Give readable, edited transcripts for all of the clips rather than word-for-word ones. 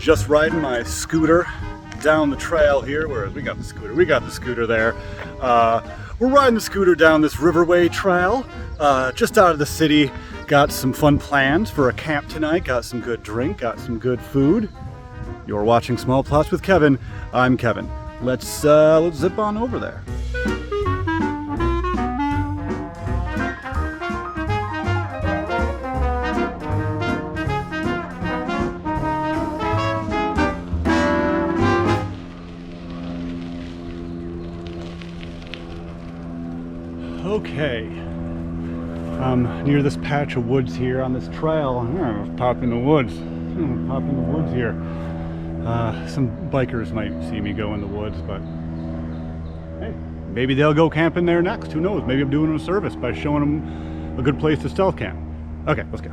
just riding my scooter down the trail here. Whereas we got the scooter there. We're riding the scooter down this riverway trail, just out of the city. Got some fun plans for a camp tonight. Got some good drink, got some good food. You're watching Small Plots with Kevin. I'm Kevin. Let's zip on over there. Okay, near this patch of woods here on this trail. Pop in the woods. Pop in the woods here. Some bikers might see me go in the woods, but hey, maybe they'll go camping there next. Who knows? Maybe I'm doing them a service by showing them a good place to stealth camp. Okay, let's go.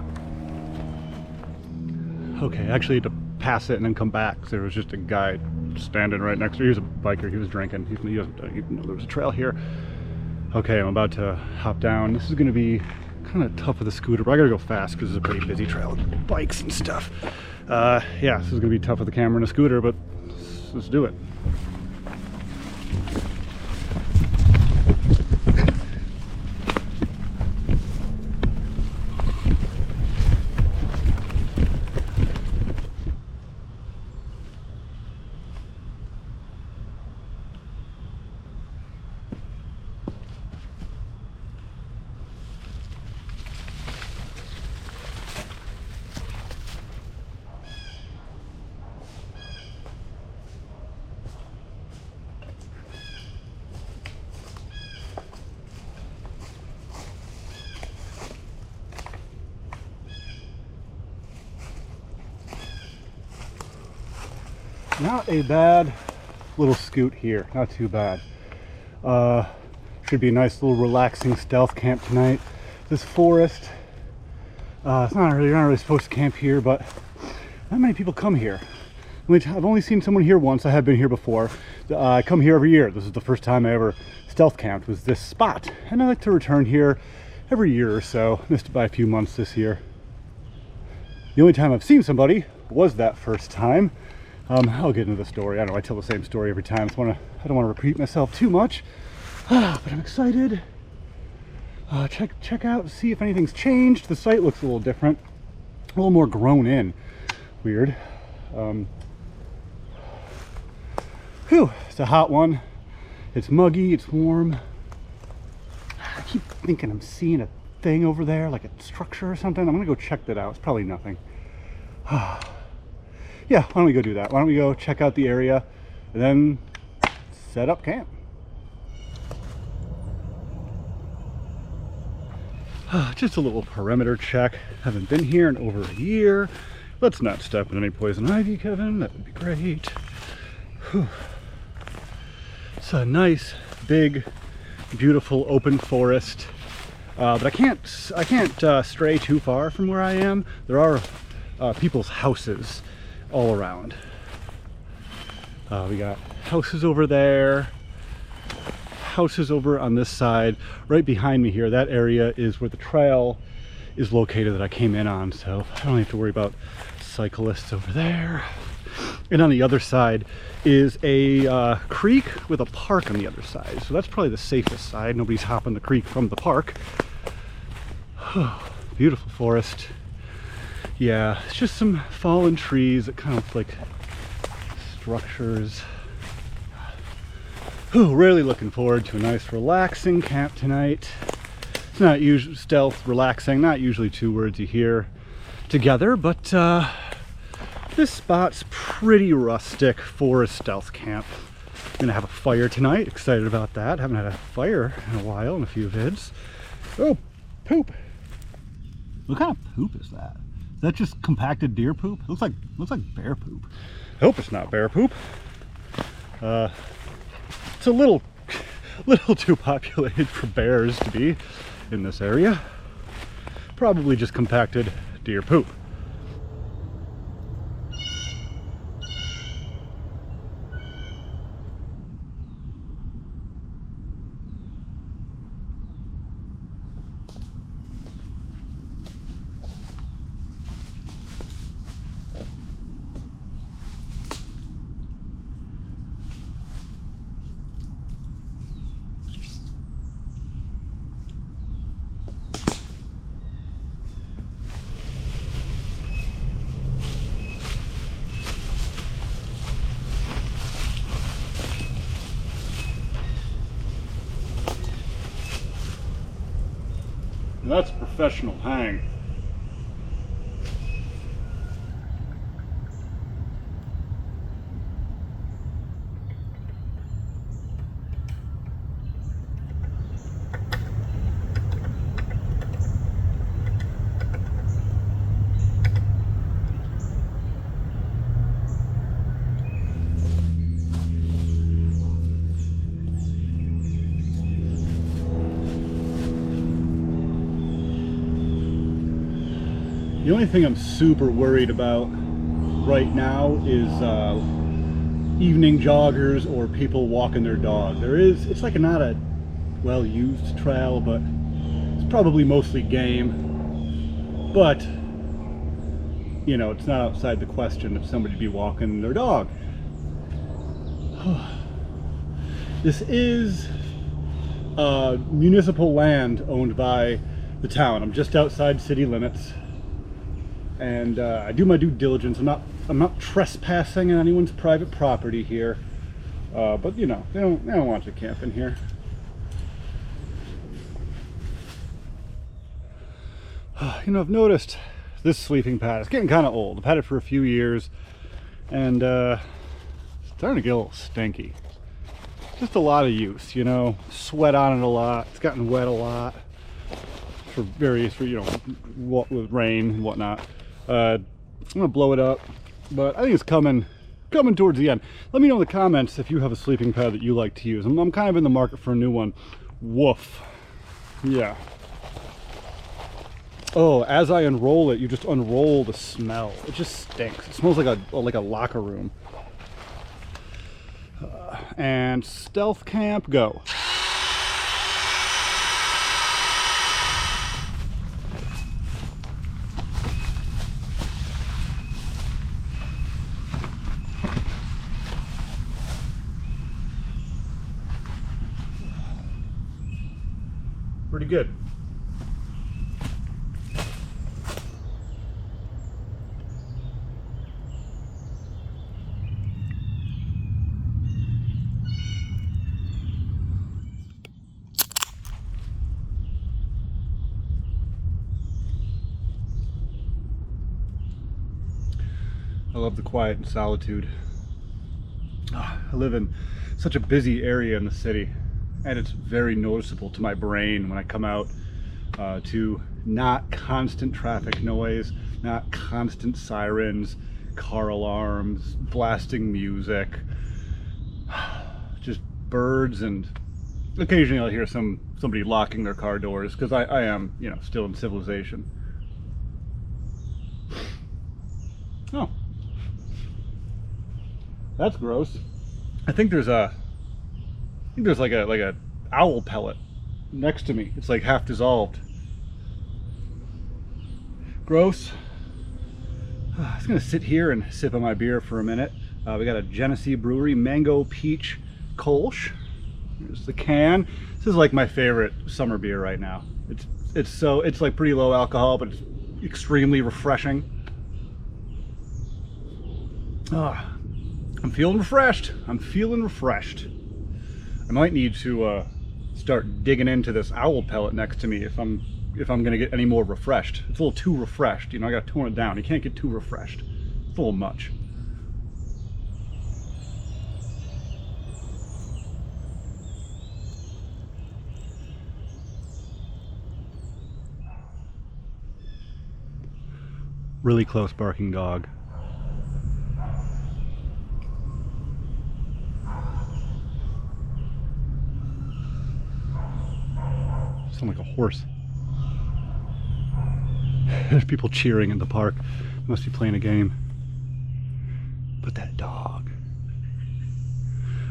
Okay, I actually had to pass it and then come back. So there was just a guy standing right next to me. He was a biker. He was drinking. He doesn't even know there was a trail here. Okay, I'm about to hop down. This is going to be kind of tough with the scooter, but I gotta go fast because it's a pretty busy trail with bikes and stuff. Yeah, this is going to be tough with the camera and a scooter, but let's do it. Not a bad little scoot here, not too bad. Should be a nice little relaxing stealth camp tonight. This forest, you're not really supposed to camp here, but not many people come here. I've only seen someone here once. I have been here before. I come here every year. This is the first time I ever stealth camped, was this spot. And I like to return here every year or so. Missed it by a few months this year. The only time I've seen somebody was that first time. I'll get into the story. I don't know, I tell the same story every time. I don't want to repeat myself too much, but I'm excited. Check out and see if anything's changed. The site looks a little different, a little more grown in. Weird. It's a hot one. It's muggy, it's warm. I keep thinking I'm seeing a thing over there, like a structure or something. I'm gonna go check that out. It's probably nothing. Yeah, why don't we go do that? Why don't we go check out the area and then set up camp? Just a little perimeter check. Haven't been here in over a year. Let's not step in any poison ivy, Kevin. That would be great. Whew. It's a nice, big, beautiful open forest. But I can't stray too far from where I am. There are people's houses all around. We got houses over there, houses over on this side. Right behind me here, that area is where the trail is located that I came in on, so I don't have to worry about cyclists over there. And on the other side is a creek with a park on the other side, so that's probably the safest side. Nobody's hopping the creek from the park. Beautiful forest. Yeah, it's just some fallen trees that kind of like structures. Really looking forward to a nice relaxing camp tonight. It's not usually stealth, relaxing, not usually two words you hear together, but this spot's pretty rustic for a stealth camp. I'm gonna have a fire tonight, excited about that. Haven't had a fire in a while, in a few vids. Oh, poop. What kind of poop is that? Is that just compacted deer poop? Looks like bear poop. I hope it's not bear poop. It's a little too populated for bears to be in this area. Probably just compacted deer poop. professional hang. The only thing I'm super worried about right now is evening joggers or people walking their dog. It's like not a well-used trail, but it's probably mostly game. But, you know, it's not outside the question of somebody be walking their dog. This is municipal land owned by the town. I'm just outside city limits. And I do my due diligence. I'm not trespassing on anyone's private property here, but you know they don't want you camping here. You know, I've noticed this sleeping pad is getting kind of old. I've had it for a few years, and it's starting to get a little stinky. Just a lot of use, you know. Sweat on it a lot. It's gotten wet a lot for various, you know, what with rain and whatnot. I'm gonna blow it up, but I think it's coming towards the end. Let me know in the comments if you have a sleeping pad that you like to use. I'm kind of in the market for a new one. Woof. Yeah. Oh, as I unroll it, you just unroll the smell. It just stinks. It smells like a locker room. And stealth camp, go. Pretty good. I love the quiet and solitude. I live in such a busy area in the city, and it's very noticeable to my brain when I come out to not constant traffic noise, not constant sirens, car alarms, blasting music, just birds, and occasionally I'll hear somebody locking their car doors, because I am, you know, still in civilization. Oh, that's gross. I think there's like a owl pellet next to me. It's like half dissolved. Gross. I was gonna sit here and sip on my beer for a minute. We got a Genesee Brewery Mango Peach Kolsch. Here's the can. This is like my favorite summer beer right now. It's like pretty low alcohol, but it's extremely refreshing. I'm feeling refreshed. I'm feeling refreshed. I might need to start digging into this owl pellet next to me if I'm gonna get any more refreshed. It's a little too refreshed, you know. I gotta tone it down. You can't get too refreshed. It's a little much. Really close barking dog. Sound like a horse. There's people cheering in the park. Must be playing a game. But that dog.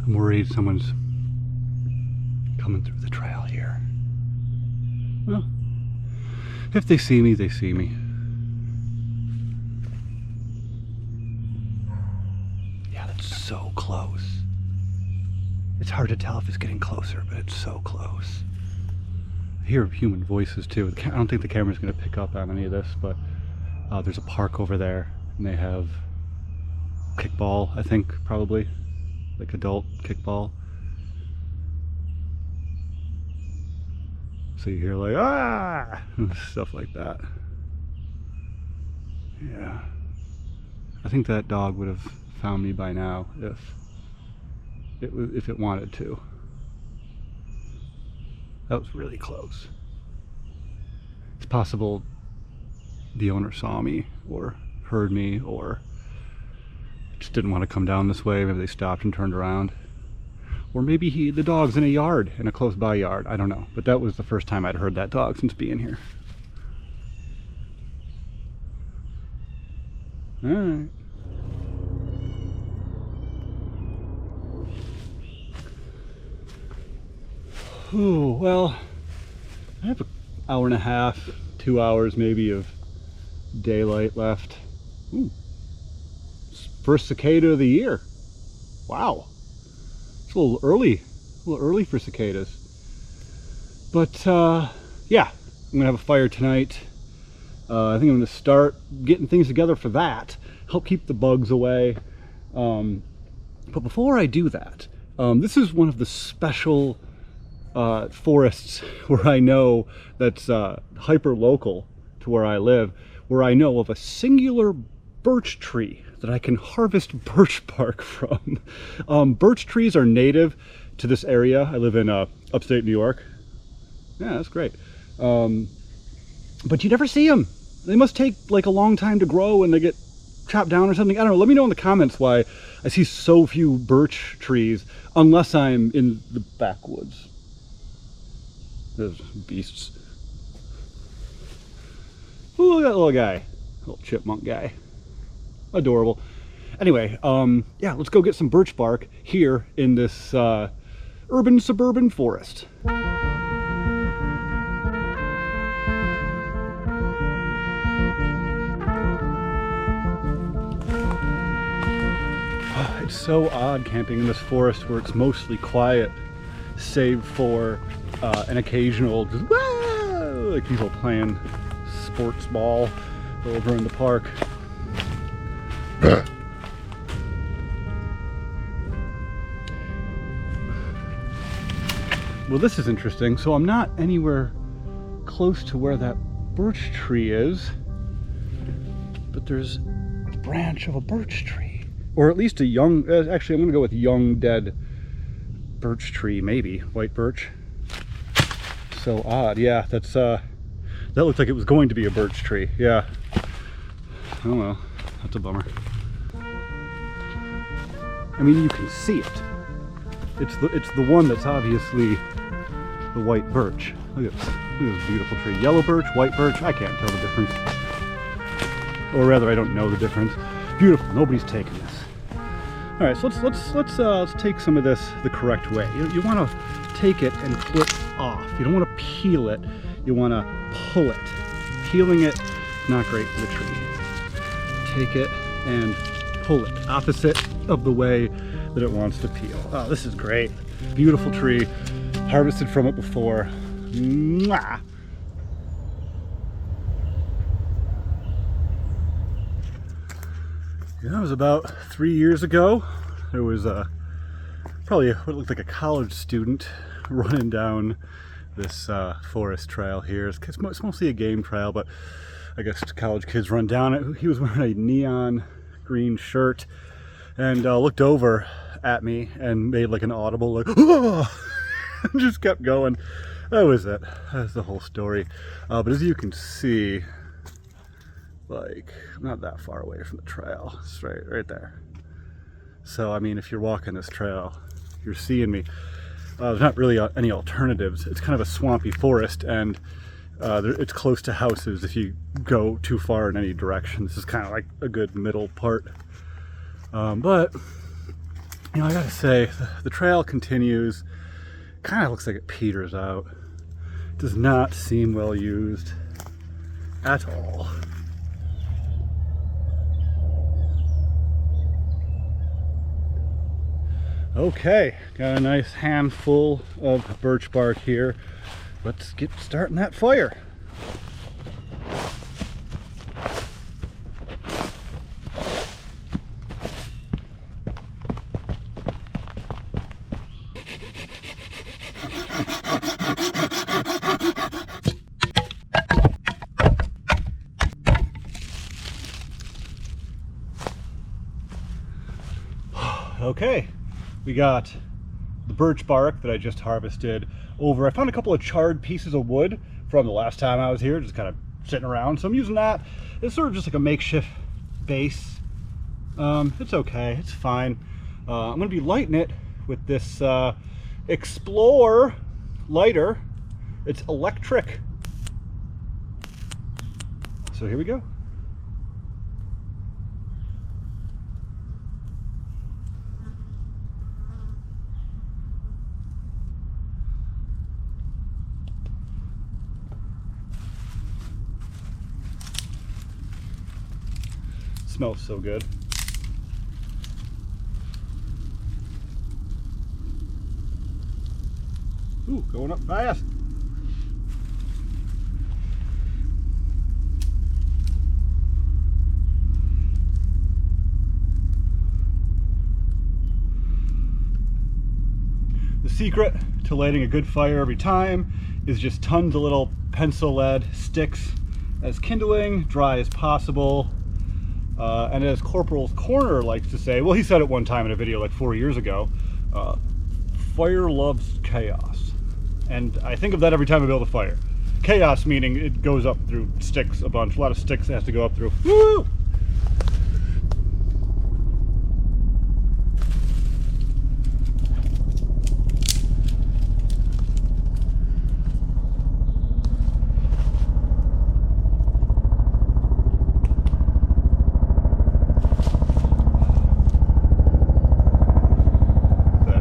I'm worried someone's coming through the trail here. Well, if they see me, they see me. Yeah, that's so close. It's hard to tell if it's getting closer, but it's so close. I hear human voices too. I don't think the camera's going to pick up on any of this, but there's a park over there, and they have kickball, I think, probably, like adult kickball. So you hear like, ah, stuff like that. Yeah. I think that dog would have found me by now if it wanted to. That was really close. It's possible the owner saw me or heard me or just didn't want to come down this way. Maybe they stopped and turned around. Or maybe the dog's in a yard, in a close by yard. I don't know. But that was the first time I'd heard that dog since being here. All right. Ooh, well, I have an hour and a half, 2 hours maybe of daylight left. Ooh. First cicada of the year. Wow. It's a little early for cicadas. But yeah, I'm gonna have a fire tonight. I think I'm gonna start getting things together for that. Help keep the bugs away. But before I do that, this is one of the special forests where I know that's hyper local to where I live, where I know of a singular birch tree that I can harvest birch bark from. Birch trees are native to this area. I live in upstate New York. Yeah, that's great. But you never see them. They must take like a long time to grow and they get chopped down or something. I don't know. Let me know in the comments why I see so few birch trees unless I'm in the backwoods. Those beasts. Ooh, look at that little guy. Little chipmunk guy. Adorable. Anyway, yeah, let's go get some birch bark here in this urban suburban forest. It's so odd camping in this forest where it's mostly quiet, save for an occasional just, wah! Like people playing sports ball over in the park. Well, this is interesting. So I'm not anywhere close to where that birch tree is, but there's a branch of a birch tree, or at least a young, actually I'm gonna go with young dead birch tree, maybe white birch. So odd. Yeah, that's that looked like it was going to be a birch tree. Yeah. Oh well, that's a bummer. I mean, you can see it. It's the one that's obviously the white birch. Look at this beautiful tree. Yellow birch, white birch. I can't tell the difference. Or rather, I don't know the difference. Beautiful. Nobody's taken this. All right, so let's take some of this the correct way. You want to take it and clip off. You don't want to peel it. You want to pull it. Peeling it, not great for the tree. Take it and pull it opposite of the way that it wants to peel. Oh, this is great. Beautiful tree. Harvested from it before. Mwah! Yeah, it was about 3 years ago. There was probably what looked like a college student running down this forest trail here. It's mostly a game trail, but I guess college kids run down it. He was wearing a neon green shirt and looked over at me and made like an audible like, oh! and just kept going. That was it. That's the whole story. But as you can see, like, I'm not that far away from the trail. It's right there. So, I mean, if you're walking this trail, you're seeing me. There's not really any alternatives. It's kind of a swampy forest, and it's close to houses if you go too far in any direction. This is kind of like a good middle part. But, you know, I gotta say, the trail continues. Kind of looks like it peters out. It does not seem well used at all. Okay, got a nice handful of birch bark here. Let's get starting that fire. Okay, we got the birch bark that I just harvested over. I found a couple of charred pieces of wood from the last time I was here, just kind of sitting around. So I'm using that. It's sort of just like a makeshift base. It's okay, it's fine. I'm gonna be lighting it with this Explore lighter. It's electric. So here we go. Smells so good. Ooh, going up fast. The secret to lighting a good fire every time is just tons of little pencil lead sticks as kindling, dry as possible. And as Corporal's Corner likes to say, well, he said it one time in a video like 4 years ago, fire loves chaos. And I think of that every time I build a fire. Chaos meaning it goes up through sticks a bunch. A lot of sticks it has to go up through. Woo!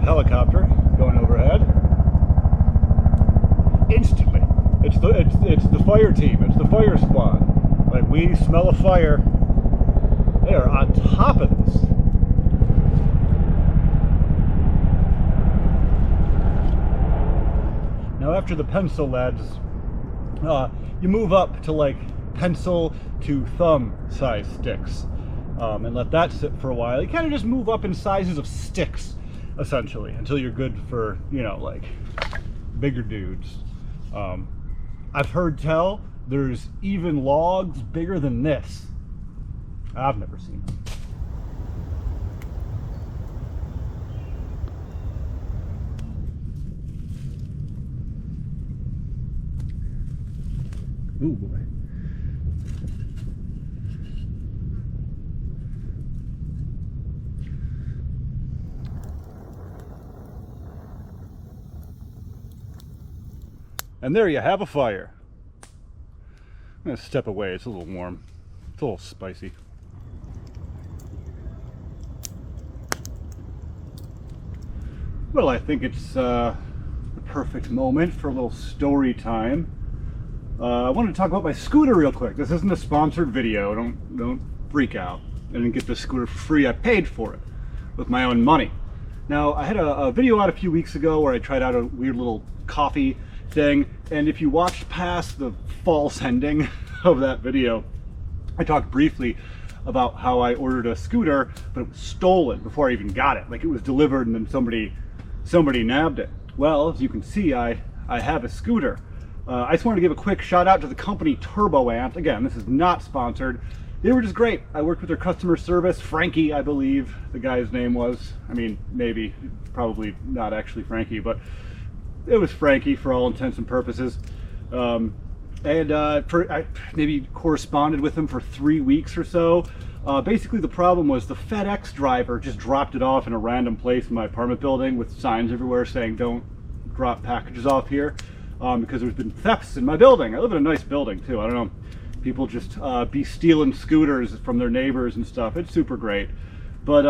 Helicopter going overhead. Instantly, it's the fire team. It's the fire squad. Like, we smell a fire. They are on top of this. Now, after the pencil leads, you move up to like pencil to thumb size sticks, and let that sit for a while. You kind of just move up in sizes of sticks, essentially, until you're good for, you know, like bigger dudes. I've heard tell there's even logs bigger than this. I've never seen them. Ooh boy. And there you have a fire. I'm gonna step away, it's a little warm. It's a little spicy. Well, I think it's the perfect moment for a little story time. I wanted to talk about my scooter real quick. This isn't a sponsored video, don't freak out. I didn't get this scooter for free, I paid for it with my own money. Now, I had a video out a few weeks ago where I tried out a weird little coffee thing, and if you watched past the false ending of that video, I talked briefly about how I ordered a scooter, but it was stolen before I even got it. Like, it was delivered and then somebody nabbed it. Well, as you can see, I have a scooter. I just wanted to give a quick shout out to the company Turbo Ant. Again, this is not sponsored. They were just great. I worked with their customer service. Frankie, I believe the guy's name was. I mean, maybe, probably not actually Frankie, but it was Frankie for all intents and purposes. I maybe corresponded with him for 3 weeks or so. Basically, the problem was the FedEx driver just dropped it off in a random place in my apartment building with signs everywhere saying don't drop packages off here, because there's been thefts in my building. I live in a nice building too. I don't know, people just be stealing scooters from their neighbors and stuff. It's super great. But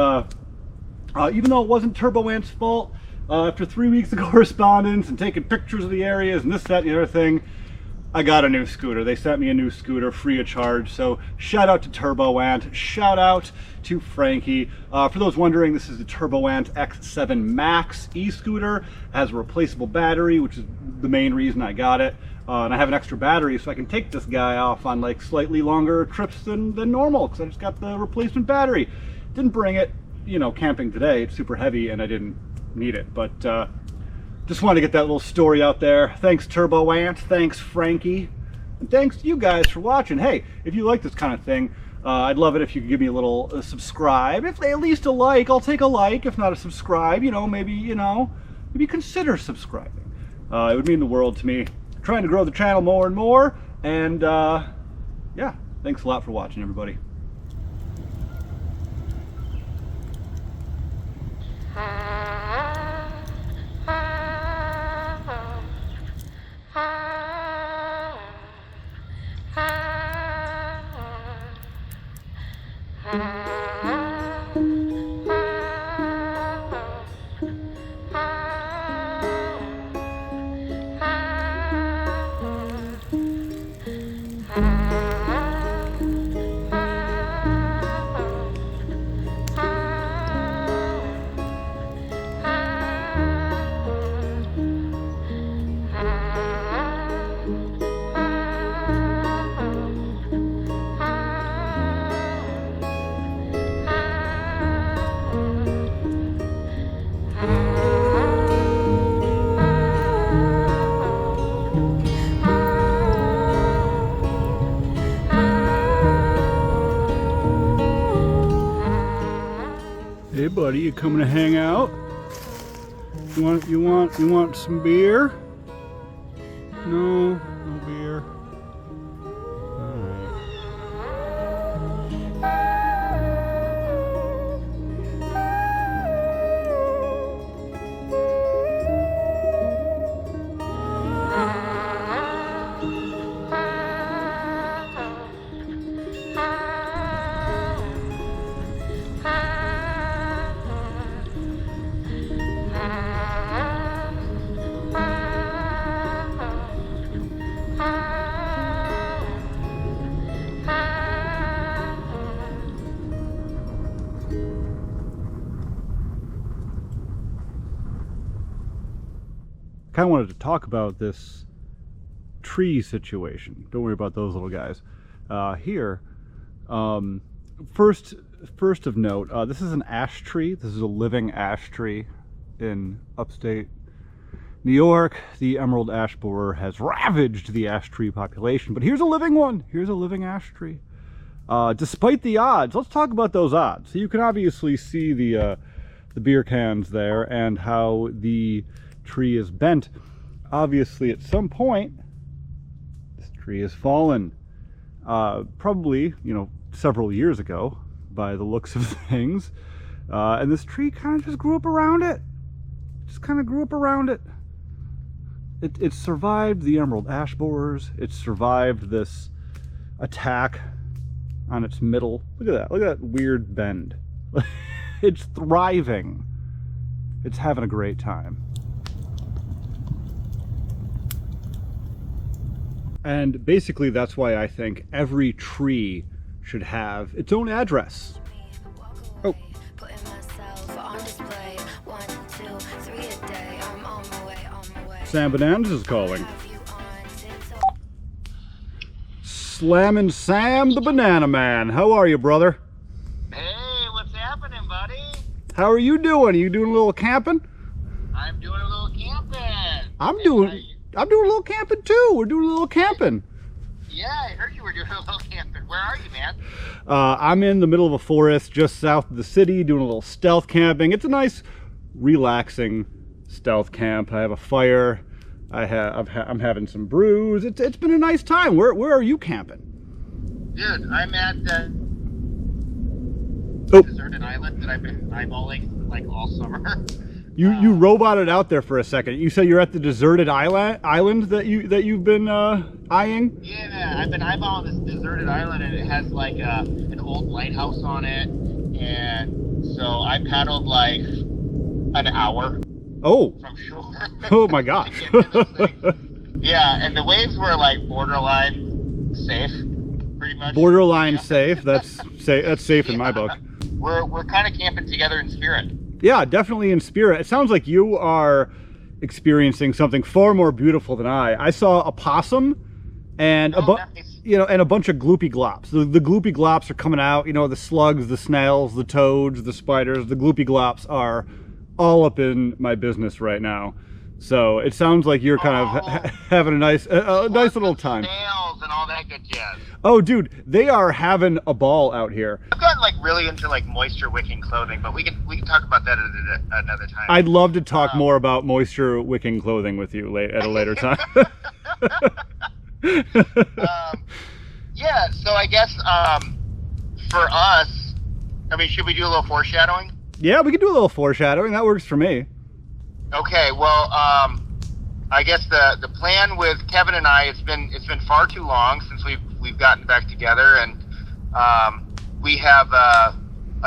even though it wasn't Turbo Ant's fault, after 3 weeks of correspondence and taking pictures of the areas and this, that, and the other thing, I got a new scooter. They sent me a new scooter free of charge. So shout out to Turbo Ant. Shout out to Frankie. For those wondering, this is the Turbo Ant X7 Max e-scooter. It has a replaceable battery, which is the main reason I got it. And I have an extra battery so I can take this guy off on like slightly longer trips than normal, because I just got the replacement battery. Didn't bring it, you know, camping today. It's super heavy and I didn't need it, but just wanted to get that little story out there. Thanks Turbo Ant, thanks Frankie, and thanks to you guys for watching. Hey, if you like this kind of thing, I'd love it if you could give me a little subscribe. If at least a like, I'll take a like. If not a subscribe, maybe consider subscribing. It would mean the world to me. Trying to grow the channel more and more. And yeah, thanks a lot for watching, everybody. Hey buddy, you coming to hang out? You want some beer? No beer. Alright. Kind of wanted to talk about this tree situation. Don't worry about those little guys. Here, first of note, this is an ash tree. This is a living ash tree in upstate New York. The emerald ash borer has ravaged the ash tree population, but here's a living one. Here's a living ash tree. Despite the odds, let's talk about those odds. So you can obviously see the beer cans there and how the tree is bent. Obviously at some point this tree has fallen, probably several years ago by the looks of things, and this tree kind of just grew up around it. It survived the emerald ash borers. It survived this attack on its middle. Look at that weird bend. It's thriving. It's having a great time. And basically that's why I think every tree should have its own address. Oh. Sam Bananas is calling. Slammin' Sam the Banana Man. How are you, brother? Hey, what's happening, buddy? How are you doing? Are you doing a little camping? I'm doing a little camping. I'm doing a little camping too. We're doing a little camping. Yeah, I heard you were doing a little camping. Where are you, man? I'm in the middle of a forest just south of the city doing a little stealth camping. It's a nice, relaxing stealth camp. I have a fire. I'm having some brews. It's been a nice time. Where are you camping? Dude, I'm at the deserted island that I've been eyeballing like all summer. You roboted out there for a second. You said you're at the deserted island that you've been eyeing? Yeah, I've been eyeballing this deserted island, and it has like an old lighthouse on it, and so I paddled like an hour. Oh. From shore. Oh my gosh. Yeah, and the waves were like borderline safe, pretty much. Borderline safe. That's safe in my book. We're kind of camping together in spirit. Yeah, definitely in spirit. It sounds like you are experiencing something far more beautiful than I saw a possum and nice. And a bunch of gloopy glops. The gloopy glops are coming out. The slugs, the snails, the toads, the spiders. The gloopy glops are all up in my business right now. So it sounds like you're kind of having a nice little time. Snails and all that good jazz. Oh, dude, they are having a ball out here. I've gotten like really into like moisture wicking clothing, but we can talk about that at another time. I'd love to talk more about moisture wicking clothing with you at a later time. Yeah, so I guess for us, I mean, should we do a little foreshadowing? Yeah, we can do a little foreshadowing. That works for me. Okay, well, I guess the plan with Kevin and I, it's been far too long since we've gotten back together, and we have a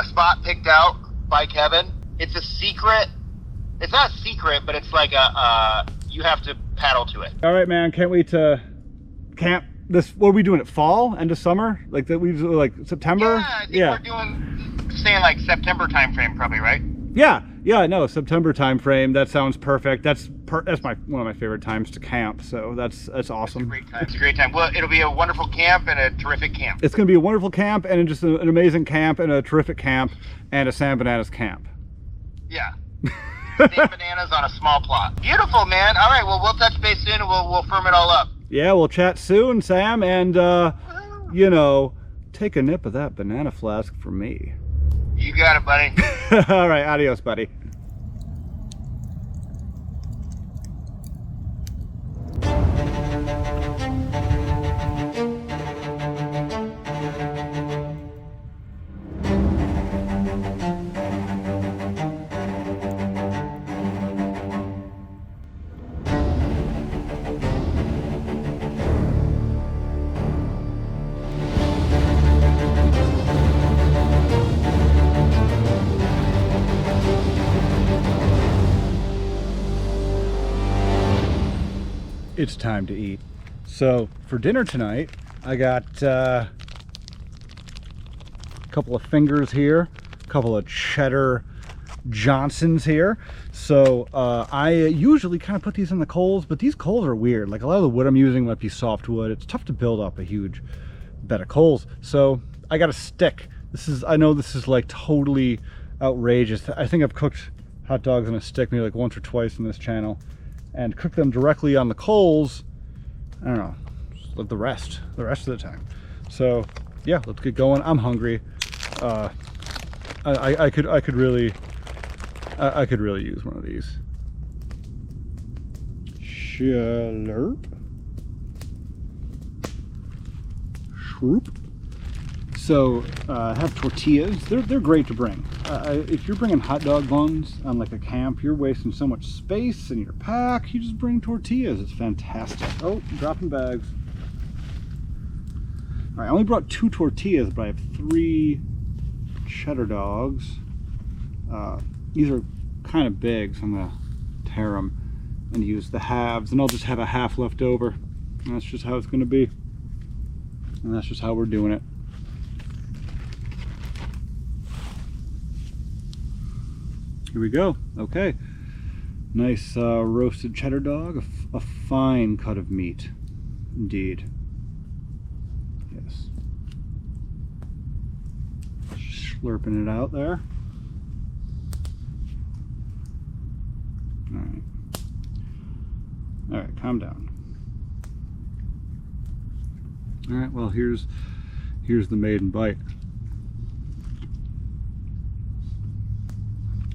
spot picked out by Kevin. It's a secret. It's not a secret, but it's like you have to paddle to it. All right, man. Can't wait to camp. What are we doing? It fall, end of summer, like that? We do like September. Yeah, I think we're saying like September timeframe, probably, right? Yeah, no, September time frame. That sounds perfect. That's one of my favorite times to camp. So that's awesome. It's a great time. Well, it'll be a wonderful camp and a terrific camp. It's going to be a wonderful camp and just an amazing camp and a terrific camp and a Sam Bananas camp. Yeah. Sam Bananas on a small plot. Beautiful, man. All right, well, we'll touch base soon and we'll firm it all up. Yeah, we'll chat soon, Sam, and take a nip of that banana flask for me. You got it, buddy. All right, adios, buddy. It's time to eat. So for dinner tonight, I got a couple of fingers here, a couple of cheddar Johnsons here. So I usually kind of put these in the coals, but these coals are weird. Like a lot of the wood I'm using might be softwood. It's tough to build up a huge bed of coals. So I got a stick. I know this is like totally outrageous. I think I've cooked hot dogs on a stick maybe like once or twice on this channel, and cook them directly on the coals, I don't know, the rest of the time. So yeah, let's get going. I'm hungry. I could really use one of these. Slurp. Shroop. So I have tortillas. They're great to bring. If you're bringing hot dog buns on like a camp, you're wasting so much space in your pack. You just bring tortillas. It's fantastic. Oh, dropping bags. All right, I only brought 2 tortillas, but I have 3 cheddar dogs. These are kind of big, so I'm gonna tear them and use the halves, and I'll just have a half left over. And that's just how it's gonna be. And that's just how we're doing it. Here we go. Okay. Nice roasted cheddar dog. A fine cut of meat. Indeed. Yes. Slurping it out there. Alright. Alright, calm down. Alright, well here's the maiden bite.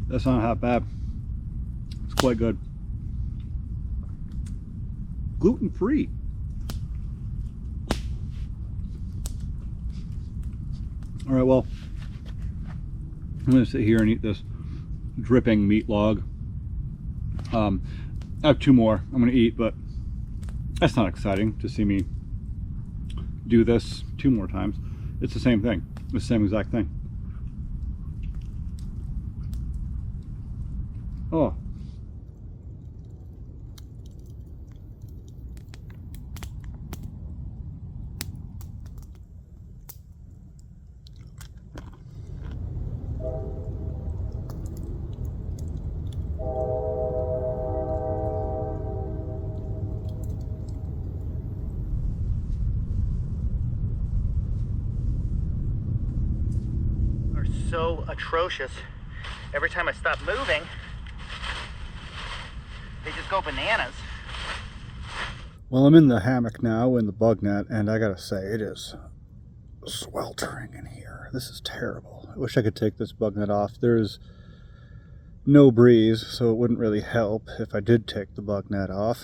That's not half bad. It's quite good. Gluten-free. All right, well, I'm gonna sit here and eat this dripping meat log. I have 2 more I'm gonna eat, but that's not exciting to see me do this 2 more times. It's the same thing, the same exact thing. Oh. Are so atrocious. Every time I stop moving, they just go bananas. Well, I'm in the hammock now in the bug net, and I gotta say, it is sweltering in here. This is terrible. I wish I could take this bug net off. There's no breeze, so it wouldn't really help if I did take the bug net off.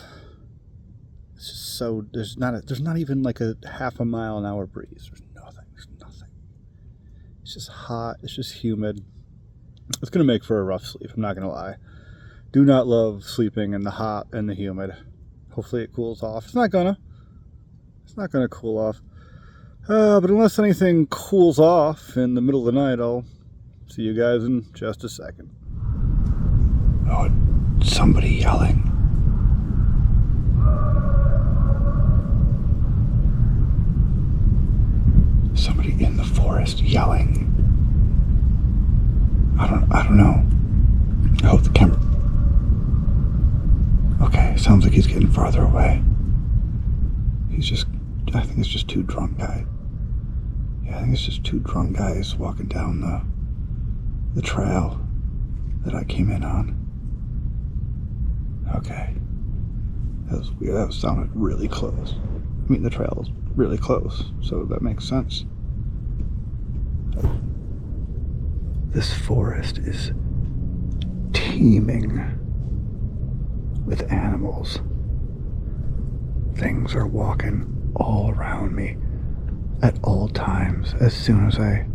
It's just so, there's not even like a half a mile an hour breeze. There's nothing. It's just hot, it's just humid. It's gonna make for a rough sleep, I'm not gonna lie. Do not love sleeping in the hot and the humid. Hopefully it cools off. It's not gonna cool off. But unless anything cools off in the middle of the night, I'll see you guys in just a second. Oh, somebody yelling. Somebody in the forest yelling. I don't know. Oh, the camera. Okay, sounds like he's getting farther away. I think it's just two drunk guys. Yeah, I think it's just two drunk guys walking down the trail that I came in on. Okay. That was weird. That sounded really close. I mean, the trail is really close, so that makes sense. This forest is teeming with animals. Things are walking all around me at all times as soon as I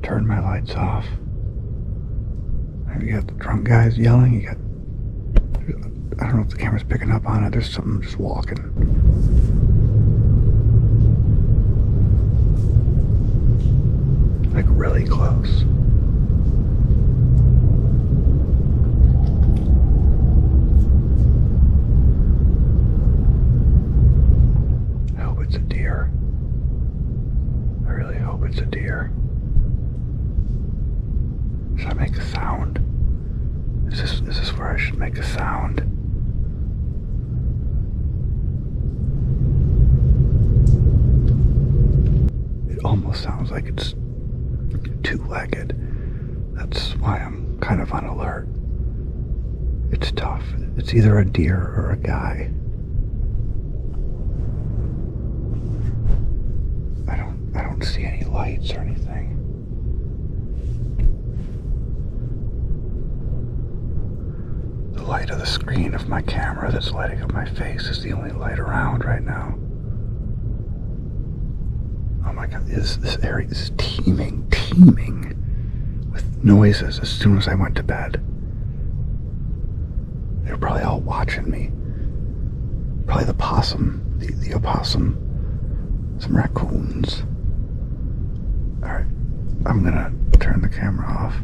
turn my lights off. You got the drunk guys yelling, you got, I don't know if the camera's picking up on it, there's something just walking. Like really close. I hope it's a deer. I really hope it's a deer. Should I make a sound? Is this where I should make a sound? It almost sounds like it's two-legged. That's why I'm kind of on alert. It's tough. It's either a deer or a guy. I don't see any lights or anything. The light of the screen of my camera that's lighting up my face is the only light around right now. Oh my god, this area is teeming with noises as soon as I went to bed. They were probably all watching me. Probably the possum, the opossum, some raccoons. Alright, I'm gonna turn the camera off.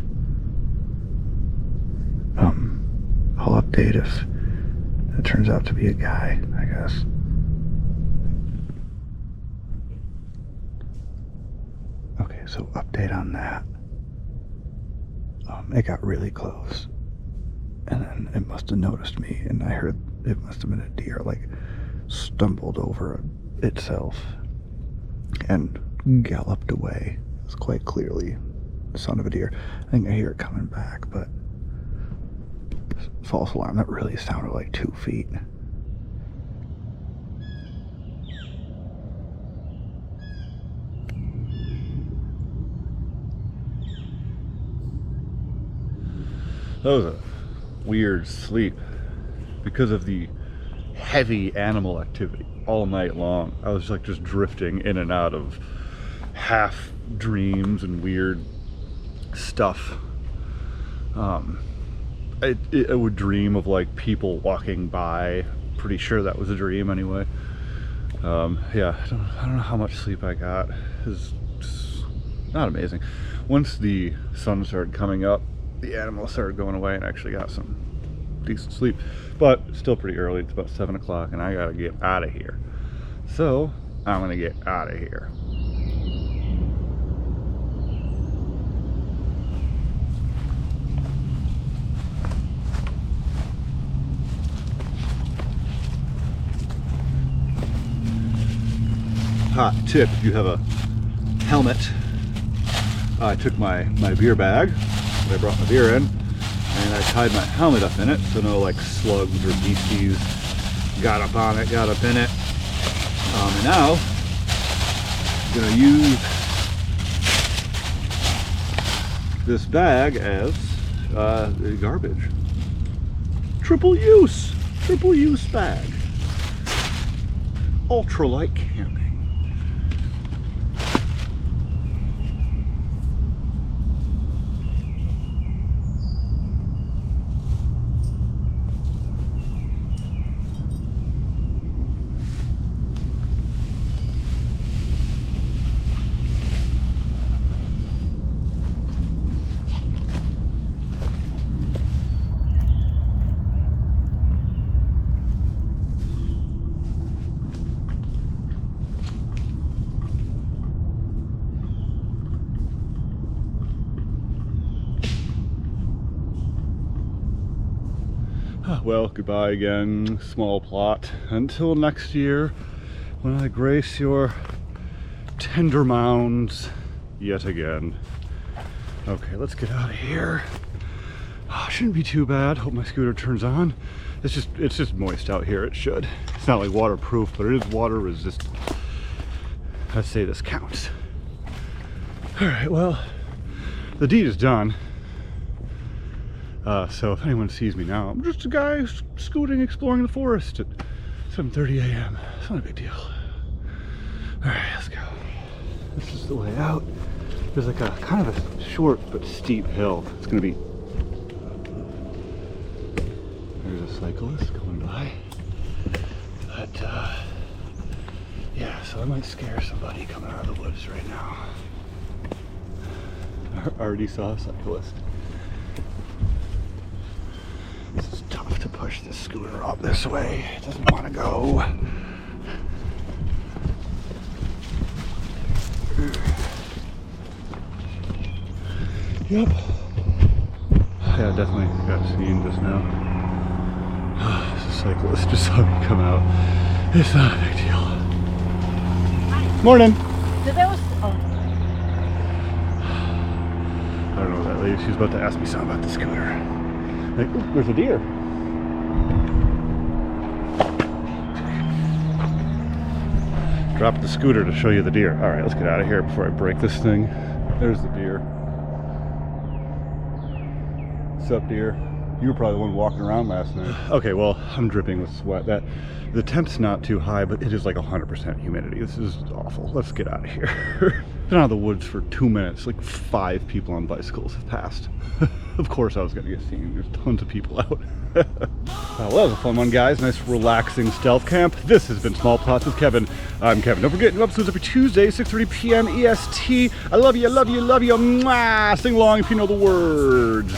I'll update if it turns out to be a guy, I guess. Okay, so update on that. It got really close. And then it must have noticed me, and I heard it must have been a deer, like, stumbled over itself and galloped away. It was quite clearly the sound of a deer. I think I hear it coming back, but false alarm, that really sounded like 2 feet. That was a weird sleep because of the heavy animal activity all night long. I was like just drifting in and out of half dreams and weird stuff. I would dream of like people walking by. Pretty sure that was a dream anyway. Yeah, I don't know how much sleep I got. It's not amazing. Once the sun started coming up, the animals started going away, and I actually got some decent sleep. But still pretty early. It's about 7 o'clock, and I gotta get out of here. So I'm gonna get out of here. Hot tip, if you have a helmet, I took my beer bag that I brought my beer in, and I tied my helmet up in it so no like slugs or beasties got up on it, got up in it. And now, I'm gonna use this bag as garbage. Triple use bag. Ultralight camping. Well, goodbye again, small plot. Until next year, when I grace your tender mounds yet again. Okay, let's get out of here. Oh, shouldn't be too bad. Hope my scooter turns on. It's just moist out here. It should. It's not like waterproof, but it is water resistant. Let's say this counts. All right, well, the deed is done. So if anyone sees me now, I'm just a guy scooting, exploring the forest at 7:30 a.m. It's not a big deal. All right, let's go. This is the way out. There's like a kind of a short but steep hill. It's gonna be. There's a cyclist going by. But yeah, so I might scare somebody coming out of the woods right now. I already saw a cyclist. It's tough to push this scooter up this way. It doesn't want to go. Yep. Yeah, definitely got seen just now. This cyclist just saw me come out. It's not a big deal. Hi. Morning. So that was. Oh. I don't know that lady. She was about to ask me something about the scooter. Like, ooh, there's a deer. Drop the scooter to show you the deer. All right, let's get out of here before I break this thing. There's the deer. What's up, deer? You were probably the one walking around last night. Okay, well, I'm dripping with sweat. The temp's not too high, but it is like 100% humidity. This is awful. Let's get out of here. Been out of the woods for 2 minutes. Like 5 people on bicycles have passed. Of course I was gonna get seen. There's tons of people out. Well, that was a fun one, guys. Nice relaxing stealth camp. This has been Small Plots with Kevin. I'm Kevin. Don't forget, new episodes every Tuesday, 6:30 p.m. EST. I love you, love you, love you. Mwah! Sing along if you know the words.